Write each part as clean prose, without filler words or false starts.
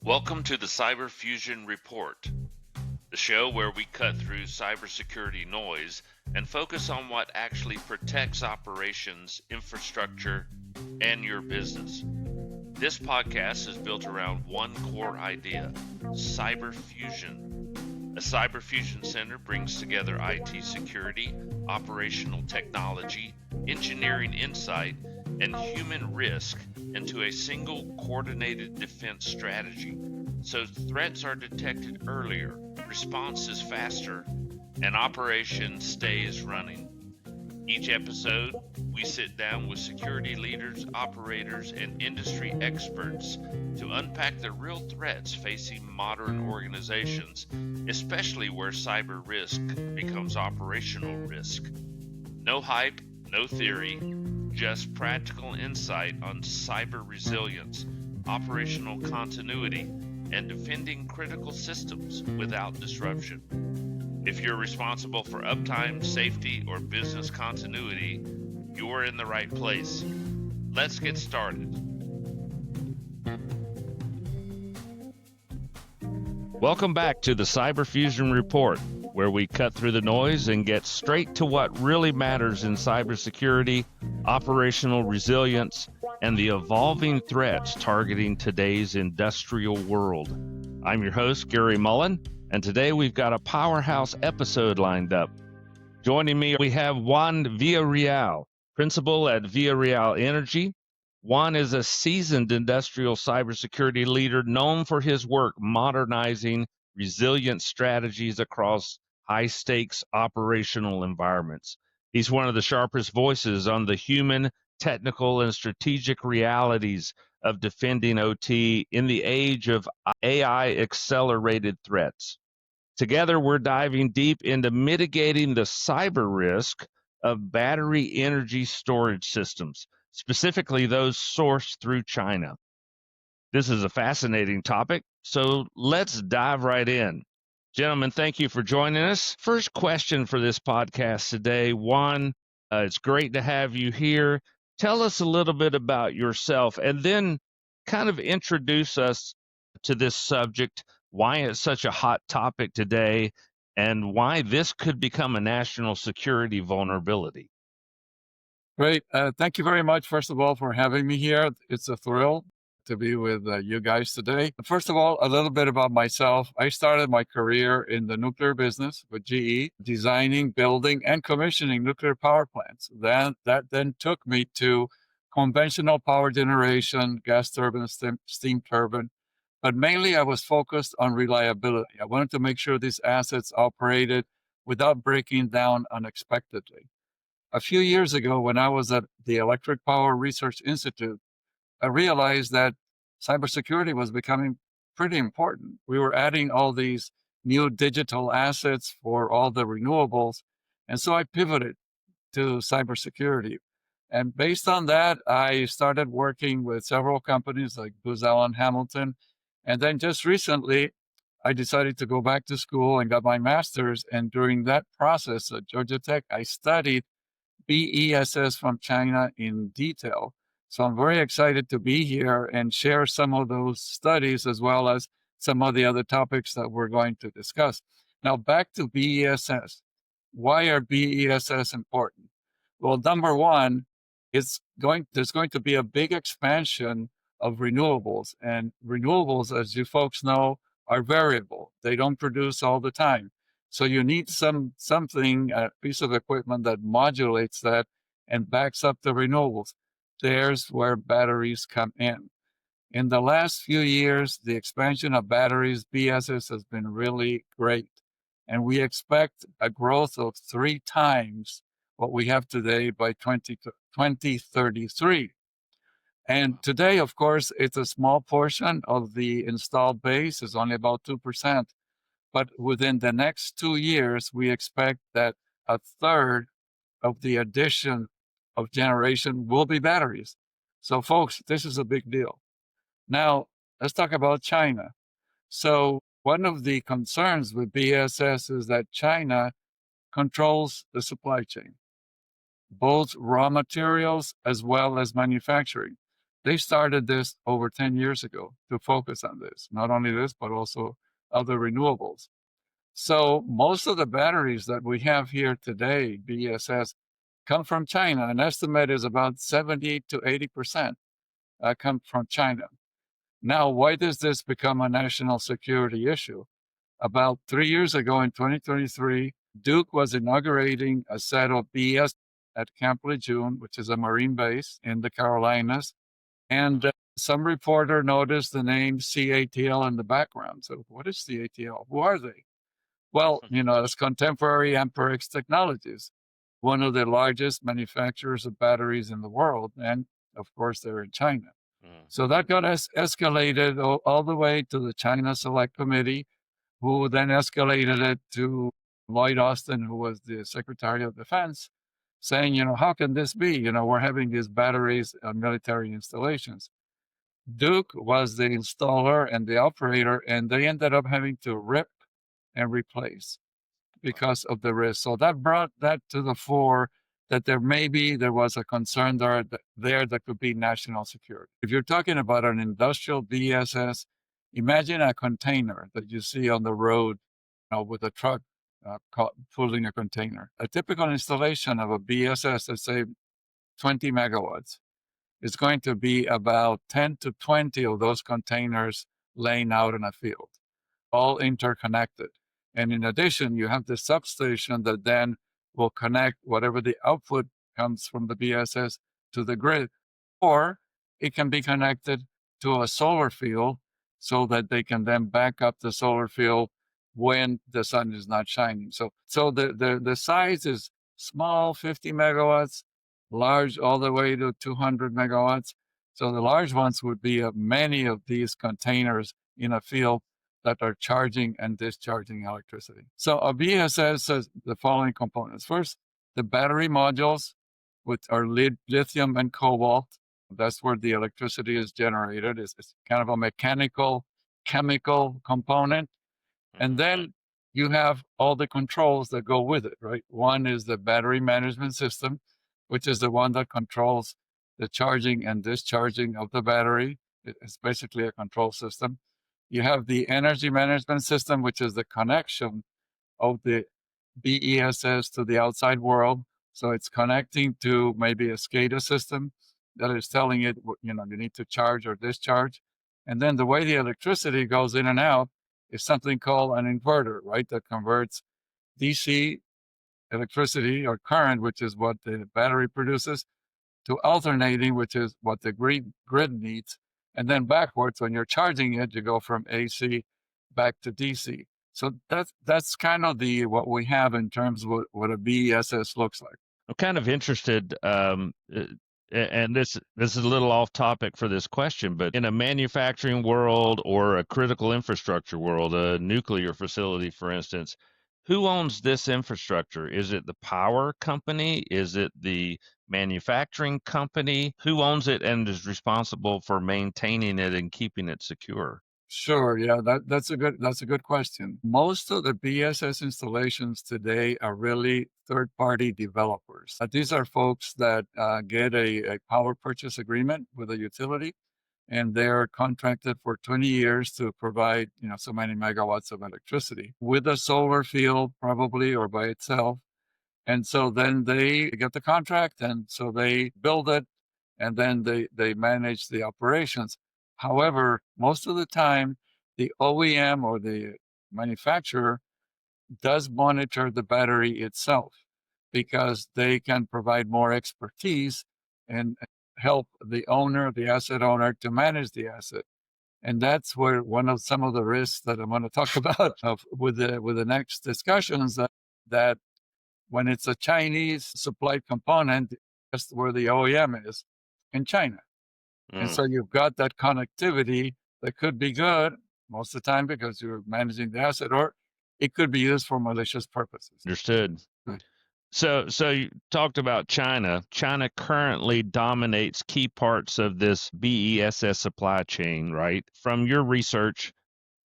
Welcome to the Cyber Fusion Report, the show where we cut through cybersecurity noise and focus on what actually protects operations, infrastructure, and your business. This podcast is built around one core idea: cyber fusion. A cyber fusion center brings together IT security, operational technology, engineering insight, and human risk into a single coordinated defense strategy. So threats are detected earlier, response is faster, and operation stays running. Each episode, we sit down with security leaders, operators, and industry experts to unpack the real threats facing modern organizations, especially where cyber risk becomes operational risk. No hype, no theory, just practical insight on cyber resilience, operational continuity, and defending critical systems without disruption. If you're responsible for uptime, safety, or business continuity, you're in the right place. Let's get started. Welcome back to the Cyber Fusion Report, where we cut through the noise and get straight to what really matters in cybersecurity, operational resilience, and the evolving threats targeting today's industrial world. I'm your host, Gary Mullen, and today we've got a powerhouse episode lined up. Joining me, we have Juan Villarreal, principal at Villarreal Energy. Juan is a seasoned industrial cybersecurity leader known for his work modernizing resilient strategies across high-stakes operational environments. He's one of the sharpest voices on the human, technical, and strategic realities of defending OT in the age of AI-accelerated threats. Together, we're diving deep into mitigating the cyber risk of battery energy storage systems, specifically those sourced through China. This is a fascinating topic, so let's dive right in. Gentlemen, thank you for joining us. First question for this podcast today. Juan, it's great to have you here. Tell us a little bit about yourself and then kind of introduce us to this subject, why it's such a hot topic today, and why this could become a national security vulnerability. Great. Thank you very much, first of all, for having me here. It's a thrill to be with you guys today. First of all, a little bit about myself. I started my career in the nuclear business with GE, designing, building, and commissioning nuclear power plants. That then took me to conventional power generation, gas turbine, steam turbine. But mainly I was focused on reliability. I wanted to make sure these assets operated without breaking down unexpectedly. A few years ago, when I was at the Electric Power Research Institute, I realized that cybersecurity was becoming pretty important. We were adding all these new digital assets for all the renewables. And so I pivoted to cybersecurity. And based on that, I started working with several companies like Booz Allen Hamilton. And then just recently, I decided to go back to school and got my master's. And during that process at Georgia Tech, I studied BESS from China in detail. So I'm very excited to be here and share some of those studies as well as some of the other topics that we're going to discuss. Now, back to BESS. Why are BESS important? Well, number one, there's going to be a big expansion of renewables. And renewables, as you folks know, are variable. They don't produce all the time. So you need something, a piece of equipment that modulates that and backs up the renewables. There's where batteries come in. In the last few years, the expansion of batteries, BESS, has been really great. And we expect a growth of 3 times what we have today by 2033. And today, of course, it's a small portion of the installed base, is only about 2%. But within the next 2 years, we expect that a third of the addition of generation will be batteries. So folks, this is a big deal. Now, let's talk about China. So one of the concerns with BESS is that China controls the supply chain, both raw materials as well as manufacturing. They started this over 10 years ago to focus on this, not only this, but also other renewables. So most of the batteries that we have here today, BESS, come from China. An estimate is about 70 to 80% come from China. Now, why does this become a national security issue? About 3 years ago in 2023, Duke was inaugurating a set of BESS at Camp Lejeune, which is a Marine base in the Carolinas. And some reporter noticed the name CATL in the background. So, what is CATL? Who are they? Well, it's contemporary Amperex Technologies, one of the largest manufacturers of batteries in the world. And of course, they're in China. So that got escalated all the way to the China Select Committee, who then escalated it to Lloyd Austin, who was the Secretary of Defense, saying, how can this be? We're having these batteries on military installations. Duke was the installer and the operator, and they ended up having to rip and replace because of the risk. So that brought that to the fore that there was a concern there that could be national security. If you're talking about an industrial BESS, imagine a container that you see on the road with a truck pulling a container. A typical installation of a BESS, let's say 20 megawatts, is going to be about 10 to 20 of those containers laying out in a field, all interconnected. And in addition, you have the substation that then will connect whatever the output comes from the BESS to the grid, or it can be connected to a solar field so that they can then back up the solar field when the sun is not shining. So the size is small, 50 megawatts, large all the way to 200 megawatts. So the large ones would be many of these containers in a field that are charging and discharging electricity. So a BESS has the following components. First, the battery modules, which are lithium and cobalt. That's where the electricity is generated. It's kind of a mechanical, chemical component. And then you have all the controls that go with it, right? One is the battery management system, which is the one that controls the charging and discharging of the battery. It's basically a control system. You have the energy management system, which is the connection of the BESS to the outside world. So it's connecting to maybe a SCADA system that is telling it, you need to charge or discharge. And then the way the electricity goes in and out is something called an inverter, right? That converts DC electricity or current, which is what the battery produces, to alternating, which is what the grid needs. And then backwards, when you're charging it, you go from AC back to DC. So that's kind of what we have in terms of what a BESS looks like. I'm kind of interested, and this is a little off topic for this question, but in a manufacturing world or a critical infrastructure world, a nuclear facility, for instance, who owns this infrastructure? Is it the power company? Is it the manufacturing company? Who owns it and is responsible for maintaining it and keeping it secure? Sure. Yeah, that's a good question. Most of the BESS installations today are really third-party developers. These are folks that get a power purchase agreement with a utility, and they're contracted for 20 years to provide, so many megawatts of electricity with a solar field, probably, or by itself. And so then they get the contract, and so they build it, and then they manage the operations. However, most of the time, the OEM or the manufacturer does monitor the battery itself because they can provide more expertise and help the asset owner, to manage the asset. And that's where some of the risks that I'm going to talk about with the next discussions, that when it's a Chinese supplied component, that's where the OEM is, in China. And so you've got that connectivity that could be good most of the time because you're managing the asset, or it could be used for malicious purposes. Understood. Right. So you talked about China. China currently dominates key parts of this BESS supply chain, right? From your research,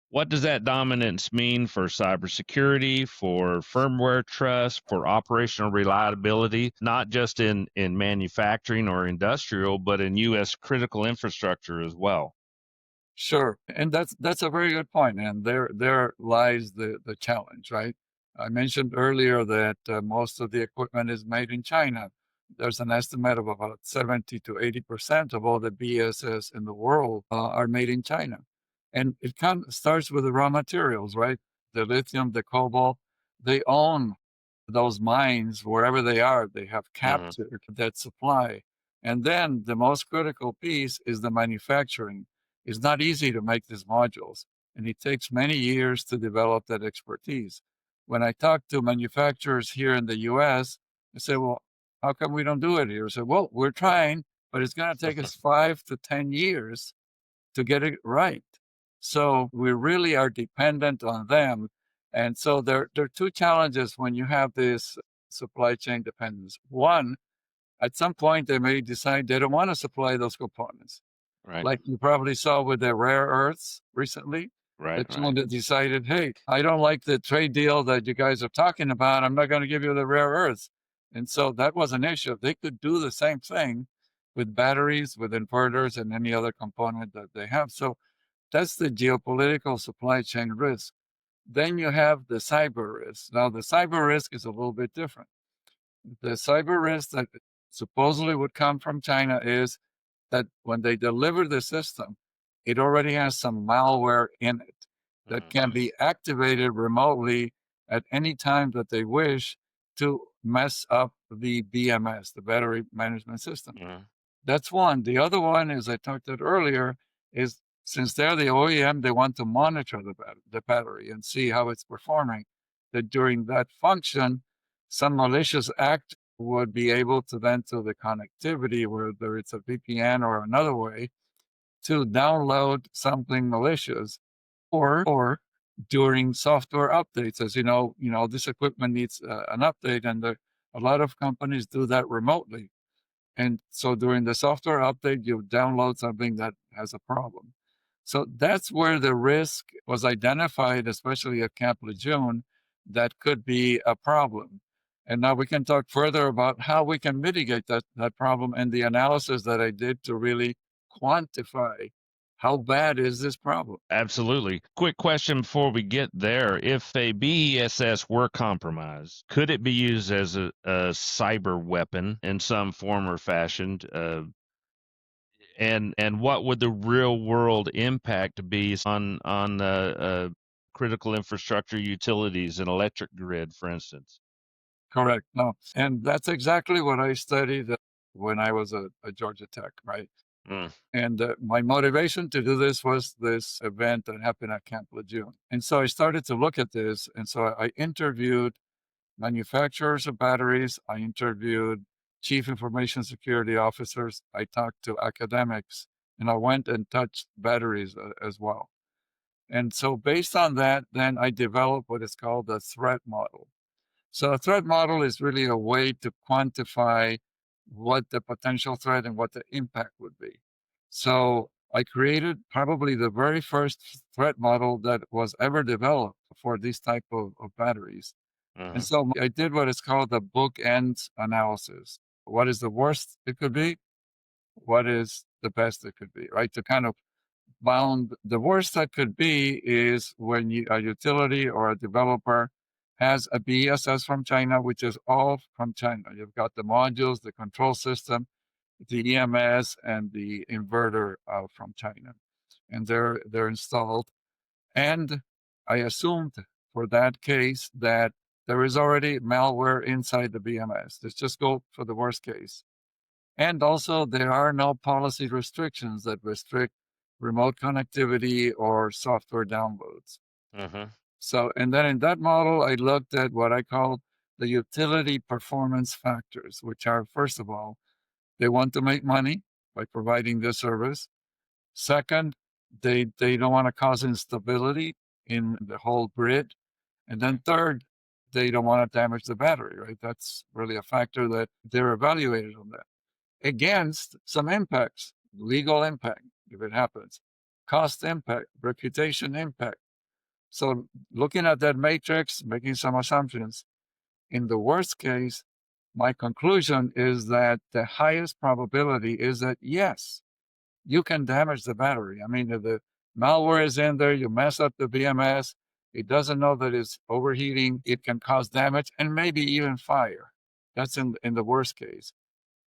What does that dominance mean for cybersecurity, for firmware trust, for operational reliability, not just in manufacturing or industrial, but in U.S. critical infrastructure as well? Sure, and that's a very good point, and there lies the challenge, right? I mentioned earlier that most of the equipment is made in China. There's an estimate of about 70 to 80% of all the BSS in the world are made in China, and it kind of starts with the raw materials, right? The lithium, the cobalt, they own those mines wherever they are. They have Hmm. captured that supply, and then the most critical piece is the manufacturing. It's not easy to make these modules, and it takes many years to develop that expertise. When I talk to manufacturers here in the US, I say, well, how come we don't do it here? I say, well, we're trying, but it's going to take us 5 to 10 years to get it right. So we really are dependent on them. And so there are two challenges when you have this supply chain dependence. One, at some point, they may decide they don't want to supply those components, Right, like you probably saw with the rare earths recently, right, that right. China decided, hey, I don't like the trade deal that you guys are talking about. I'm not going to give you the rare earths. And so that was an issue. They could do the same thing with batteries, with inverters, and any other component that they have. So that's the geopolitical supply chain risk. Then you have the cyber risk. Now, the cyber risk is a little bit different. The cyber risk that supposedly would come from China is that when they deliver the system, it already has some malware in it that can Hmm. be activated remotely at any time that they wish to mess up the BMS, the battery management system. Hmm. That's one. The other one, as I talked about earlier, is since they're the OEM, they want to monitor the battery and see how it's performing. That during that function, some malicious act would be able to then to the connectivity, whether it's a VPN or another way, to download something malicious, or during software updates. As this equipment needs an update, and a lot of companies do that remotely. And so during the software update, you download something that has a problem. So that's where the risk was identified, especially at Camp Lejeune, that could be a problem. And now we can talk further about how we can mitigate that problem and the analysis that I did to really quantify how bad is this problem. Absolutely. Quick question before we get there. If a BESS were compromised, could it be used as a cyber weapon in some form or fashion? And what would the real world impact be on critical infrastructure utilities and electric grid, for instance? Correct. No. And that's exactly what I studied when I was at Georgia Tech, right? Mm. And my motivation to do this was this event that happened at Camp Lejeune. And so I started to look at this. And so I interviewed manufacturers of batteries. I interviewed chief information security officers. I talked to academics, and I went and touched batteries as well. And so based on that, then I developed what is called the threat model. So a threat model is really a way to quantify what the potential threat and what the impact would be. So I created probably the very first threat model that was ever developed for these type of batteries. And Hmm. so I did what is called the bookends analysis. What is the worst it could be? What is the best it could be, right? To kind of bound the worst that could be is when a utility or a developer has a BESS from China, which is all from China. You've got the modules, the control system, the EMS, and the inverter from China, and they're installed. And I assumed for that case that there is already malware inside the BMS. Let's just go for the worst case. And also, there are no policy restrictions that restrict remote connectivity or software downloads. Hmm. So, and then in that model, I looked at what I call the utility performance factors, which are, first of all, they want to make money by providing this service. Second, they don't want to cause instability in the whole grid. And then third, they don't want to damage the battery, right? That's really a factor that they're evaluated on that against some impacts, legal impact, if it happens, cost impact, reputation impact. So looking at that matrix, making some assumptions, in the worst case, my conclusion is that the highest probability is that yes, you can damage the battery. I mean, if the malware is in there, you mess up the BMS, it doesn't know that it's overheating, it can cause damage and maybe even fire. That's in the worst case,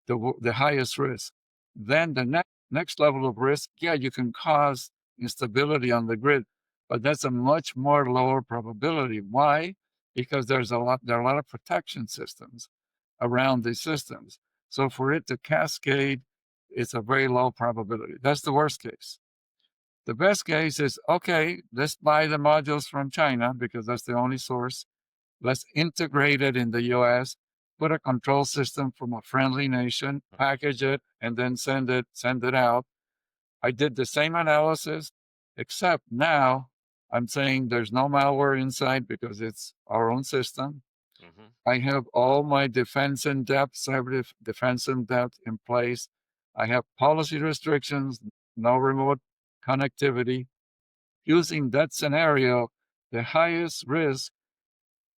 the highest risk. Then the next level of risk, yeah, you can cause instability on the grid, but that's a much more lower probability. Why? Because there are a lot of protection systems around these systems. So for it to cascade, it's a very low probability. That's the worst case. The best case is, okay, let's buy the modules from China because that's the only source. Let's integrate it in the US, put a control system from a friendly nation, package it, and then send it out. I did the same analysis, except now I'm saying there's no malware inside because it's our own system. Mm-hmm. I have all my defense in depth, cyber defense in depth in place. I have policy restrictions, no remote connectivity. Using that scenario, the highest risk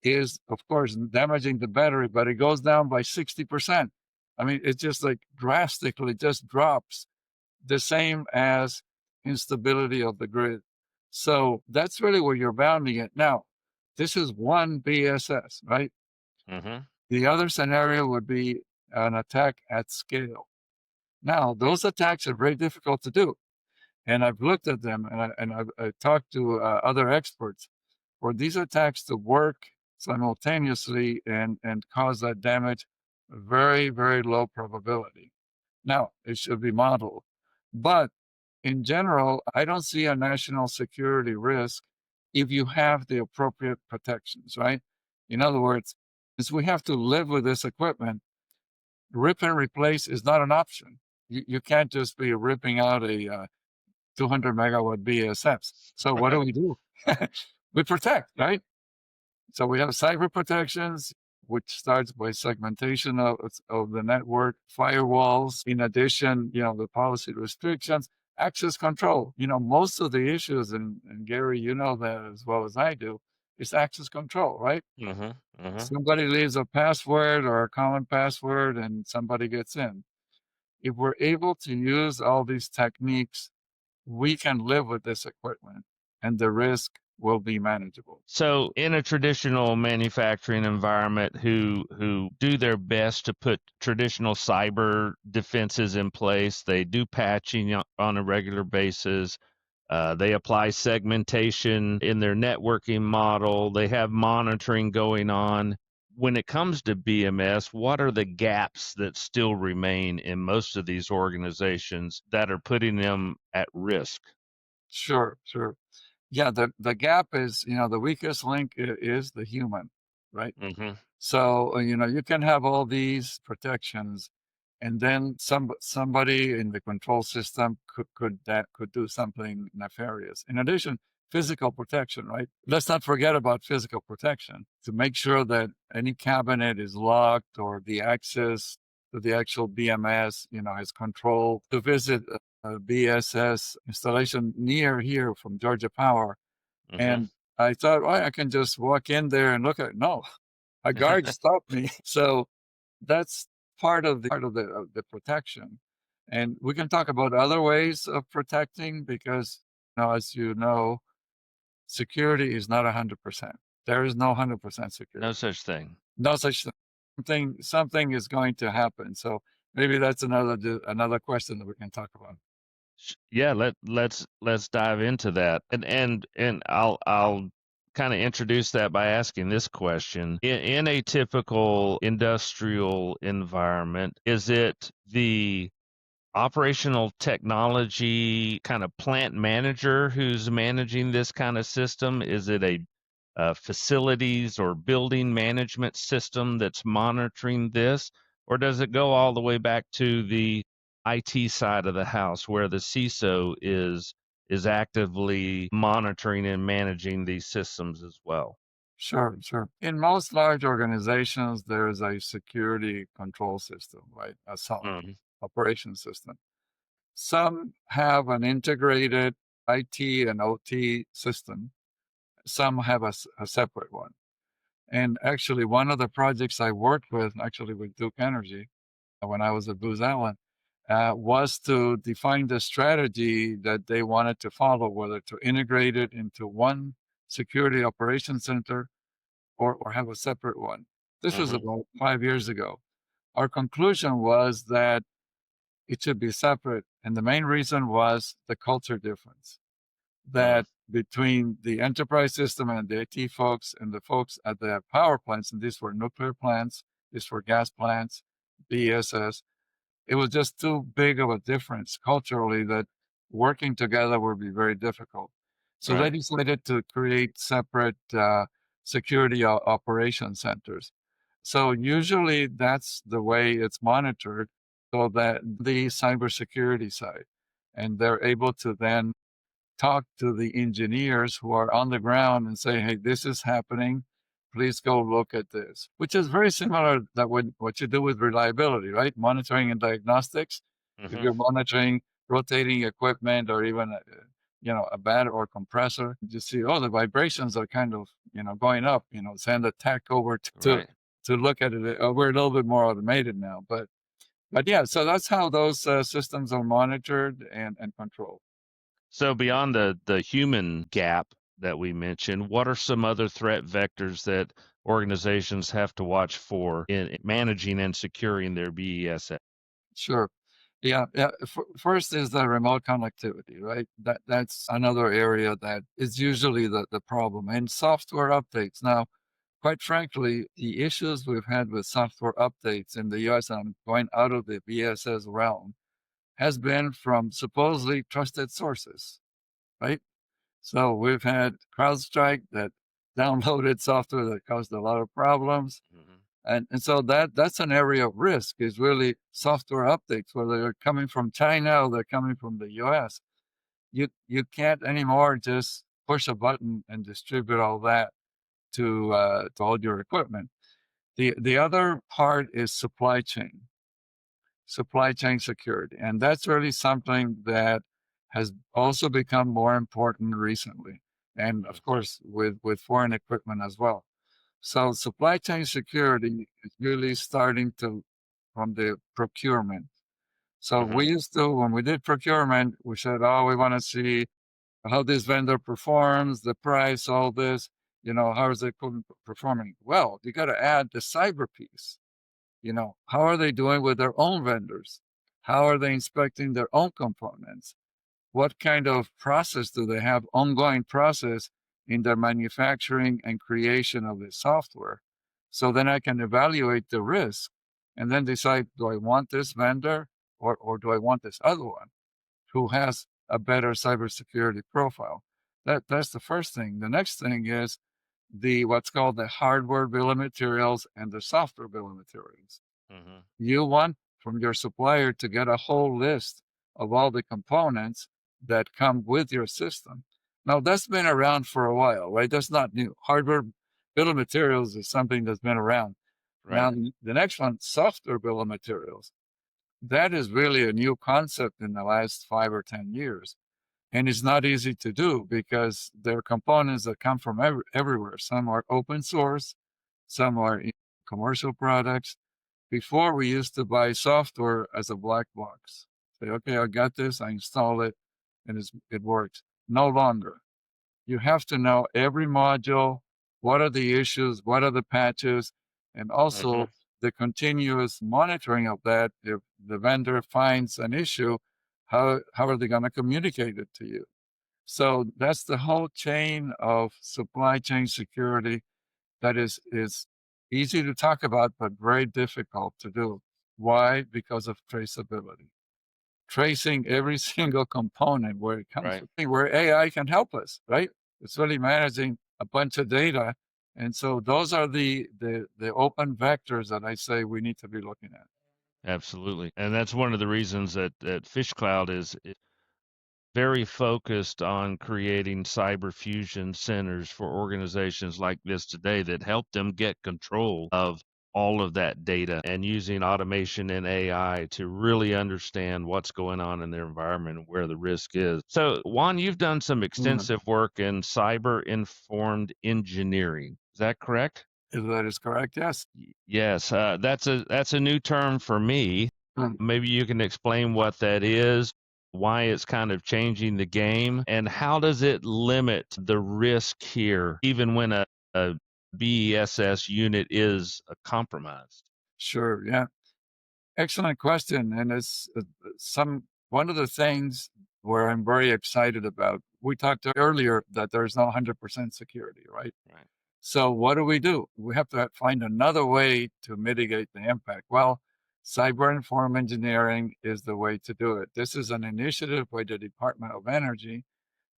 is, of course, damaging the battery, but it goes down by 60%. I mean, it just like drastically just drops, the same as instability of the grid. So that's really where you're bounding it. Now, this is one BSS, right? Mm-hmm. The other scenario would be an attack at scale. Now, those attacks are very difficult to do. And I've looked at them and I've talked to other experts. For these attacks to work simultaneously and cause that damage, very, very low probability. Now, it should be modeled. But in general, I don't see a national security risk if you have the appropriate protections, right? In other words, since we have to live with this equipment, rip and replace is not an option. You can't just be ripping out a 200 megawatt BSS. So what do we do? We protect, right? So we have cyber protections, which starts by segmentation of the network, firewalls. In addition, the policy restrictions, access control. Most of the issues, and Gary, you know that as well as I do, is access control, right? Mm-hmm. Mm-hmm. Somebody leaves a password or a common password and somebody gets in. If we're able to use all these techniques, we can live with this equipment and the risk will be manageable. So in a traditional manufacturing environment who do their best to put traditional cyber defenses in place, they do patching on a regular basis. They apply segmentation in their networking model. They have monitoring going on. When it comes to BMS, what are the gaps that still remain in most of these organizations that are putting them at risk? Sure. Yeah, the gap is, the weakest link is the human, right? Mm-hmm. So, you can have all these protections and then somebody in the control system could do something nefarious. In addition, physical protection, right? Let's not forget about physical protection to make sure that any cabinet is locked or the access to the actual BMS, is controlled. To visit a BSS installation near here from Georgia Power, Mm-hmm. and I thought, well, I can just walk in there and look at it. No, a guard stopped me. So that's part of the protection. And we can talk about other ways of protecting because, as you know, security is not 100%. There is no 100% security. No such thing. No such thing. Something is going to happen. So maybe that's another question that we can talk about. Yeah, let's dive into that. And I'll kind of introduce that by asking this question. In a typical industrial environment, is it the operational technology kind of plant manager who's managing this kind of system? Is it a facilities or building management system that's monitoring this? Or does it go all the way back to the IT side of the house where the CISO is actively monitoring and managing these systems as well? Sure. In most large organizations, there is a security control system, right? A SOC, Mhm. operation system. Some have an integrated IT and OT system. some have a separate one. And actually, one of the projects I worked with, actually with Duke Energy, when I was at Booz Allen, was to define the strategy that they wanted to follow, whether to integrate it into one security operations center or have a separate one. This was about 5 years ago. Our conclusion was that it should be separate. And the main reason was the culture difference that between the enterprise system and the IT folks and the folks at the power plants, and these were nuclear plants, these were gas plants, BESS, it was just too big of a difference culturally that working together would be very difficult. So they decided to create separate security operation centers. So usually that's the way it's monitored, so that the cybersecurity side, and they're able to then talk to the engineers who are on the ground and say, hey, this is happening. Please go look at this, which is very similar to what you do with reliability, right? Monitoring and diagnostics. If you're monitoring rotating equipment or even a bat or compressor, you see, oh, the vibrations are kind of going up. Send a tech over to look at it. We're a little bit more automated now, but yeah. So that's how those systems are monitored and controlled. So beyond the human gap that we mentioned, what are some other threat vectors that organizations have to watch for in managing and securing their BESS? Sure. Yeah. First is the remote connectivity, right? That's another area that is usually the problem. And software updates. Now, quite frankly, the issues we've had with software updates in the US, and I'm going out of the BSS realm, has been from supposedly trusted sources, right? So we've had CrowdStrike that downloaded software that caused a lot of problems. And so that's an area of risk, is really software updates, whether they're coming from China or they're coming from the US. You can't anymore just push a button and distribute all that to all your equipment. The other part is supply chain security. And that's really something that has also become more important recently. And of course, with foreign equipment as well. So supply chain security is really starting from the procurement. So we used to, when we did procurement, we said, oh, we want to see how this vendor performs, the price, all this, how is the equipment performing? Well, you got to add the cyber piece. How are they doing with their own vendors? How are they inspecting their own components? What kind of process do they have, ongoing process in their manufacturing and creation of the software? So then I can evaluate the risk and then decide, do I want this vendor or do I want this other one who has a better cybersecurity profile? That's the first thing. The next thing is what's called the hardware bill of materials and the software bill of materials. You want from your supplier to get a whole list of all the components that come with your system. Now, that's been around for a while, right? That's not new. Hardware bill of materials is something that's been around. Now, the next one, software bill of materials. That is really a new concept in the last 5 or 10 years. And it's not easy to do because there are components that come from everywhere. Some are open source, some are in commercial products. Before, we used to buy software as a black box. Say, okay, I got this, I install it, and it works. No longer. You have to know every module, what are the issues, what are the patches, and also the continuous monitoring of that. If the vendor finds an issue, how are they going to communicate it to you? So that's the whole chain of supply chain security that is easy to talk about, but very difficult to do. Why? Because of traceability. Tracing every single component where it comes from, where AI can help us, right? It's really managing a bunch of data. And so those are the open vectors that I say we need to be looking at. Absolutely. And that's one of the reasons that Fish Cloud is very focused on creating cyber fusion centers for organizations like this today that help them get control of all of that data and using automation and AI to really understand what's going on in their environment and where the risk is. So, Juan, you've done some extensive work in cyber informed engineering. Is that correct? That is correct. Yes. Yes, that's a new term for me. Mm. Maybe you can explain what that is, why it's kind of changing the game, and how does it limit the risk here, even when a BESS unit is compromised? Sure. Yeah. Excellent question. And it's one of the things where I'm very excited about. We talked earlier that there's no 100% security, right? Right. So what do? We have to find another way to mitigate the impact. Well, cyber-informed engineering is the way to do it. This is an initiative by the Department of Energy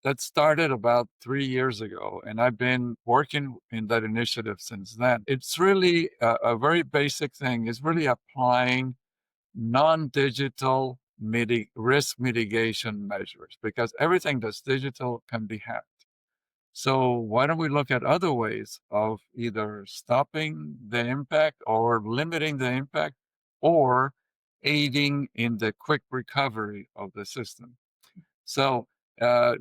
that started about 3 years ago, and I've been working in that initiative since then. It's really a very basic thing. It's really applying non-digital risk mitigation measures, because everything that's digital can be hacked. So why don't we look at other ways of either stopping the impact or limiting the impact or aiding in the quick recovery of the system? So there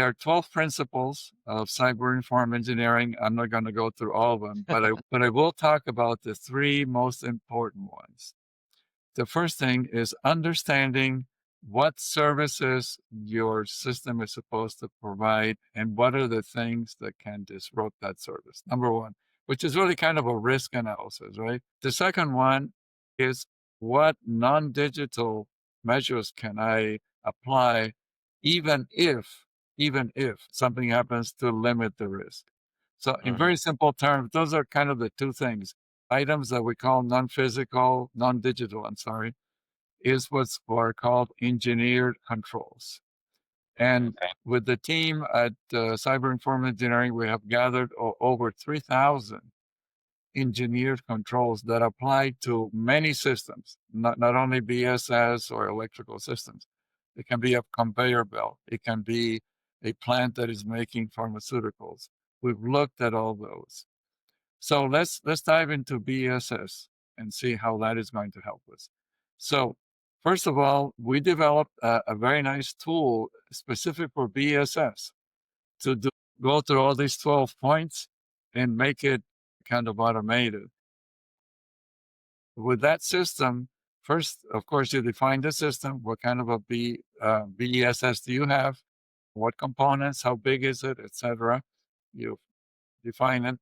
are 12 principles of cyber-informed engineering. I'm not going to go through all of them, but I will talk about the three most important ones. The first thing is understanding what services your system is supposed to provide and what are the things that can disrupt that service. Number one, which is really kind of a risk analysis, right? The second one is what non-digital measures can I apply even if something happens to limit the risk. So in very simple terms, those are kind of the two things. Items that we call non-physical, non-digital, I'm sorry, is what's called engineered controls. And with the team at Cyber Informed Engineering, we have gathered over 3,000 engineered controls that apply to many systems, not only BSS or electrical systems. It can be a conveyor belt. It can be a plant that is making pharmaceuticals. We've looked at all those. So let's dive into BSS and see how that is going to help us. So first of all, we developed a very nice tool specific for BSS to go through all these 12 points and make it kind of automated. With that system, first, of course, you define the system. What kind of a BESS do you have? What components? How big is it? Etc. You define it.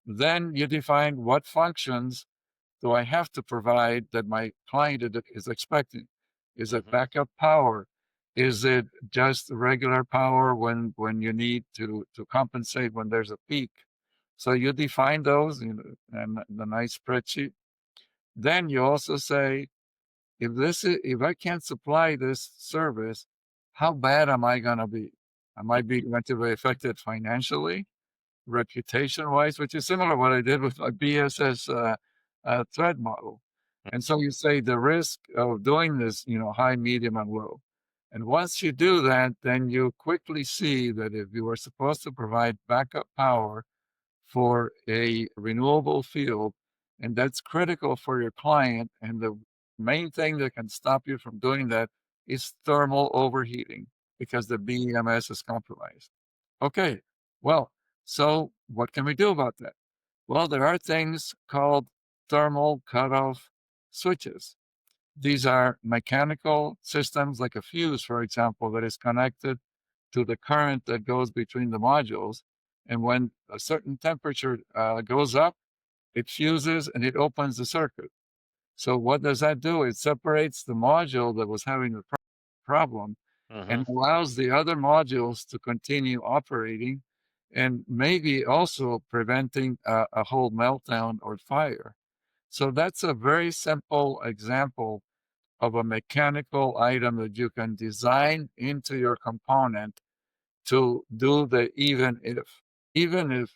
Then you define what functions do I have to provide that my client is expecting. Is it backup power? Is it just regular power when you need to compensate when there's a peak? So you define those in the nice spreadsheet. Then you also say, if I can't supply this service, how bad am I going to be? Am I going to be affected financially, reputation-wise, which is similar to what I did with my BSS threat model. And so you say the risk of doing this, high, medium, and low. And once you do that, then you quickly see that if you are supposed to provide backup power for a renewable field, and that's critical for your client, and the main thing that can stop you from doing that is thermal overheating because the BEMS is compromised. Okay, well, so what can we do about that? Well, there are things called thermal cutoff switches. These are mechanical systems like a fuse, for example, that is connected to the current that goes between the modules. And when a certain temperature goes up, it fuses and it opens the circuit. So what does that do? It separates the module that was having the problem and allows the other modules to continue operating and maybe also preventing a whole meltdown or fire. So that's a very simple example of a mechanical item that you can design into your component to do the even if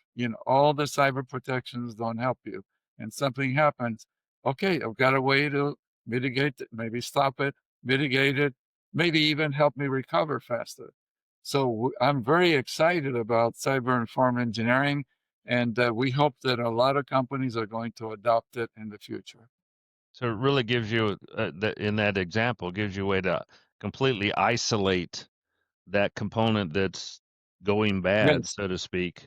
all the cyber protections don't help you and something happens, okay, I've got a way to mitigate it, maybe stop it, mitigate it, maybe even help me recover faster. So I'm very excited about cyber informed engineering And we hope that a lot of companies are going to adopt it in the future. So it really gives you, in that example, gives you a way to completely isolate that component that's going bad, Yes. so to speak,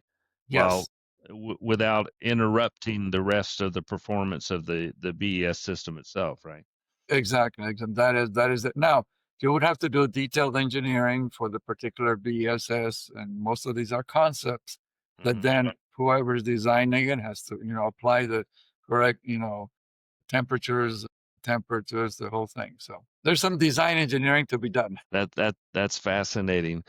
while Yes. without interrupting the rest of the performance of the BES system itself, right? Exactly. That is it. Now, you would have to do detailed engineering for the particular BESS, and most of these are concepts that Mhm. then whoever's designing it has to, apply the correct, temperatures, the whole thing. So there's some design engineering to be done. That's fascinating.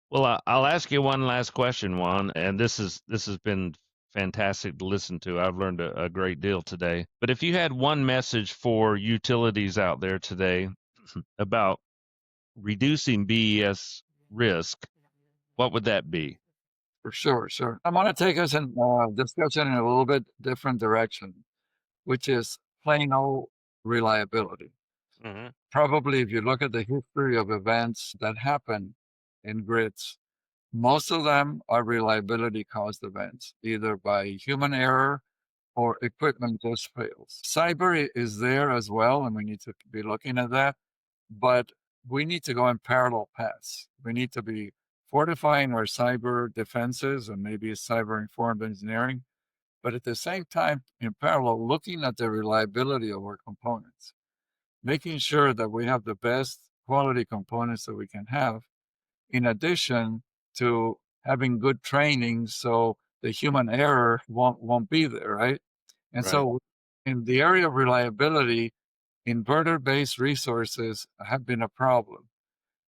Well, I'll ask you one last question, Juan, and this has been fantastic to listen to. I've learned a great deal today. But if you had one message for utilities out there today about reducing BES risk, what would that be? For sure, sure. I'm going to take us in discussion in a little bit different direction, which is plain old reliability. Hmm. Probably, if you look at the history of events that happen in grids, most of them are reliability caused events, either by human error or equipment just fails. Cyber is there as well, and we need to be looking at that, but we need to go in parallel paths. We need to be fortifying our cyber defenses and maybe cyber informed engineering, but at the same time, in parallel, looking at the reliability of our components, making sure that we have the best quality components that we can have, in addition to having good training so the human error won't be there, right? And Right. so in the area of reliability, inverter-based resources have been a problem.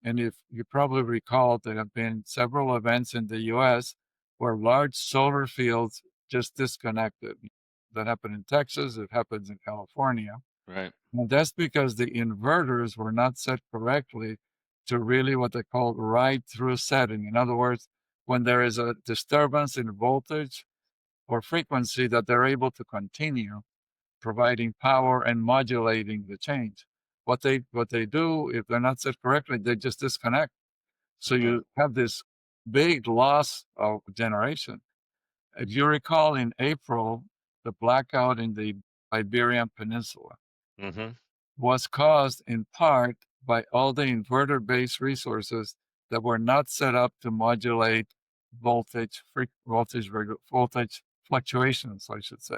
And if you probably recall, there have been several events in the US where large solar fields just disconnected. That happened in Texas, it happens in California. Right. And that's because the inverters were not set correctly to really what they call ride through setting. In other words, when there is a disturbance in voltage or frequency, that they're able to continue providing power and modulating the change. What they do, if they're not set correctly, they just disconnect. So you have this big loss of generation. If you recall, in April, the blackout in the Iberian Peninsula Mm-hmm. was caused in part by all the inverter-based resources that were not set up to modulate voltage fluctuations, I should say.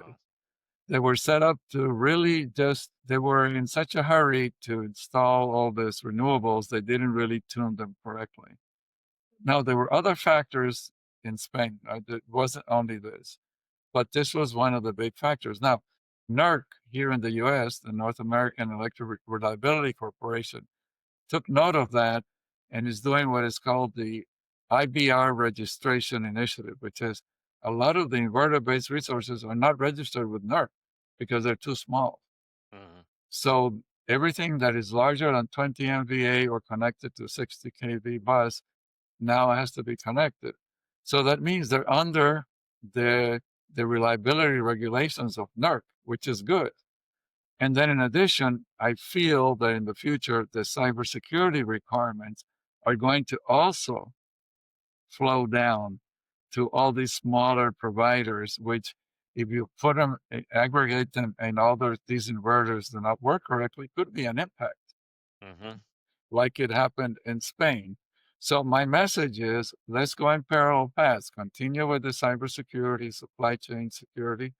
They were set up to really they were in such a hurry to install all these renewables, they didn't really tune them correctly. Now, there were other factors in Spain. It wasn't only this, but this was one of the big factors. Now, NERC here in the US, the North American Electric Reliability Corporation, took note of that and is doing what is called the IBR registration initiative, which is a lot of the inverter-based resources are not registered with NERC because they're too small. Mm-hmm. So everything that is larger than 20 MVA or connected to 60 kV bus now has to be connected. So that means they're under the reliability regulations of NERC, which is good. And then in addition, I feel that in the future, the cybersecurity requirements are going to also flow down to all these smaller providers, which if you put them, aggregate them, and all these inverters do not work correctly, could be an impact, Mm-hmm. like it happened in Spain. So my message is, let's go in parallel paths, continue with the cybersecurity, supply chain security,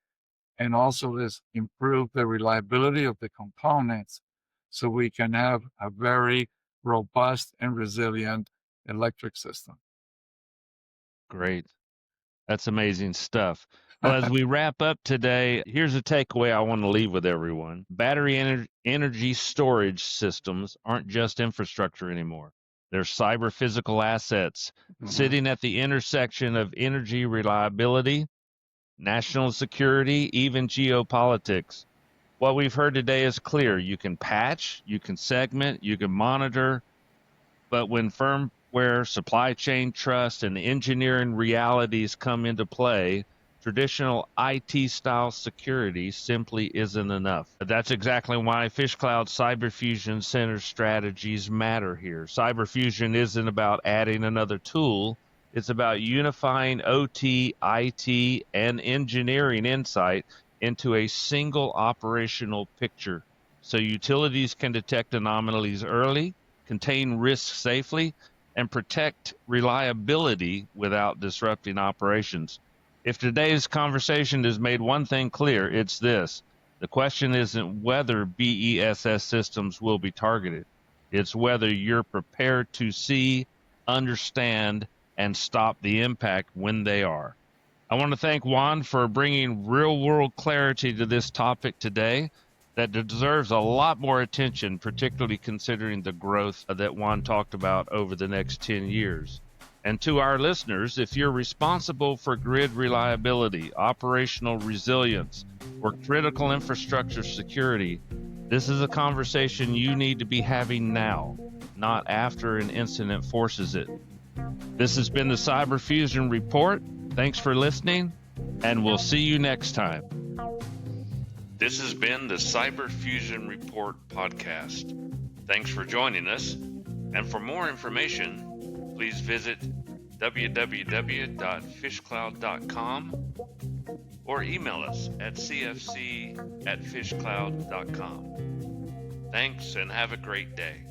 and also let's improve the reliability of the components so we can have a very robust and resilient electric system. Great. That's amazing stuff. Well, as we wrap up today, here's a takeaway I want to leave with everyone. Battery energy storage systems aren't just infrastructure anymore. They're cyber physical assets sitting at the intersection of energy reliability, national security, even geopolitics. What we've heard today is clear. You can patch, you can segment, you can monitor, but when firmware, supply chain trust, and engineering realities come into play, traditional IT style security simply isn't enough. That's exactly why FishCloud CyberFusion Center strategies matter here. CyberFusion isn't about adding another tool, It's about unifying OT, IT, and engineering insight into a single operational picture so utilities can detect anomalies early, contain risks safely, and protect reliability without disrupting operations. If today's conversation has made one thing clear, it's this. The question isn't whether BESS systems will be targeted. It's whether you're prepared to see, understand, and stop the impact when they are. I want to thank Juan for bringing real-world clarity to this topic today that deserves a lot more attention, particularly considering the growth that Juan talked about over the next 10 years. And to our listeners, if you're responsible for grid reliability, operational resilience, or critical infrastructure security, this is a conversation you need to be having now, not after an incident forces it. This has been the Cyber Fusion Report. Thanks for listening, and we'll see you next time. This has been the Cyber Fusion Report podcast. Thanks for joining us, and for more information, please visit www.fishcloud.com or email us at cfc@fishcloud.com. Thanks, and have a great day.